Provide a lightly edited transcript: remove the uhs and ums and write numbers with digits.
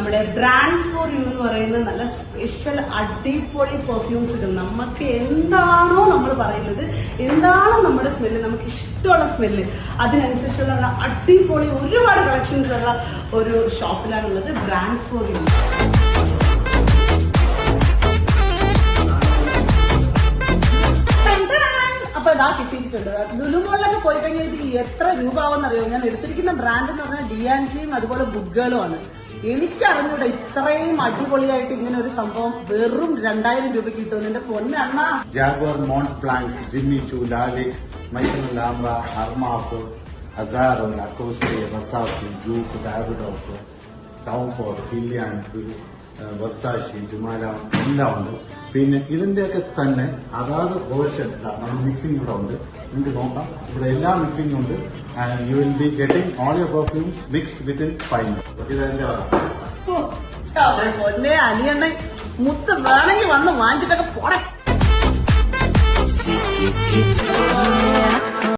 നമ്മുടെ brands for you എന്ന് പറയുന്ന നല്ല സ്പെഷ്യൽ അടിപൊളി പെർഫ്യൂംസ് ഉണ്ട്. നമുക്ക് എന്താണോ നമ്മൾ പറയുന്നത്, എന്താണോ നമ്മുടെ സ്മെല്ല്, നമുക്ക് ഇഷ്ടമുള്ള സ്മെല്ല്, അതിനനുസരിച്ചുള്ള അടിപൊളി ഒരുപാട് കളക്ഷൻസ് ഉള്ള ഒരു ഷോപ്പിലാണുള്ളത്, ബ്രാൻഡ്സ് ഫോർ യു. അപ്പൊ ഇതാ കിട്ടിയിട്ടുണ്ട്. ലുലുമോളിലൊക്കെ പോയി കഴിഞ്ഞാൽ ഇത് എത്ര രൂപ ആവുമെന്നറിയോ? ഞാൻ എടുത്തിരിക്കുന്ന ബ്രാൻഡ് എന്ന് പറഞ്ഞാൽ ഡിയാൻജിയും അതുപോലെ ബുഗളുമാണ്. എനിക്കറിഞ്ഞൂടെ ഇത്രയും അടിപൊളിയായിട്ട് ഇങ്ങനെ ഒരു സംഭവം വെറും 2000 രൂപ കിട്ടും. എന്റെ പൊന്നണ്ണ. Jaguar, Mont Blanc, Jimmy Choo, Lalique, Maison Lambra, Armaf, Azzaro, Lacoste, Rasasi, ജൂക്ക്, Davidoff, Tom Ford, Kilian, Versace, Jo Malone എല്ലാം ഉണ്ട്. പിന്നെ ഇതിന്റെയൊക്കെ തന്നെ അതാത് വേർഷൻ മിക്സിംഗ് ഇവിടെ ഉണ്ട്. നിങ്ങൾക്ക് നോക്കാം, ഇവിടെ എല്ലാ മിക്സിംഗും ഉണ്ട്. You will be getting all your perfumes mixed within 5 minutes. ഇതെന്റെ പൊന്നെ അനിയണ്ണ മുത്ത് വേണമെങ്കിൽ വന്ന് വാങ്ങിച്ചിട്ടൊക്കെ പോടെ.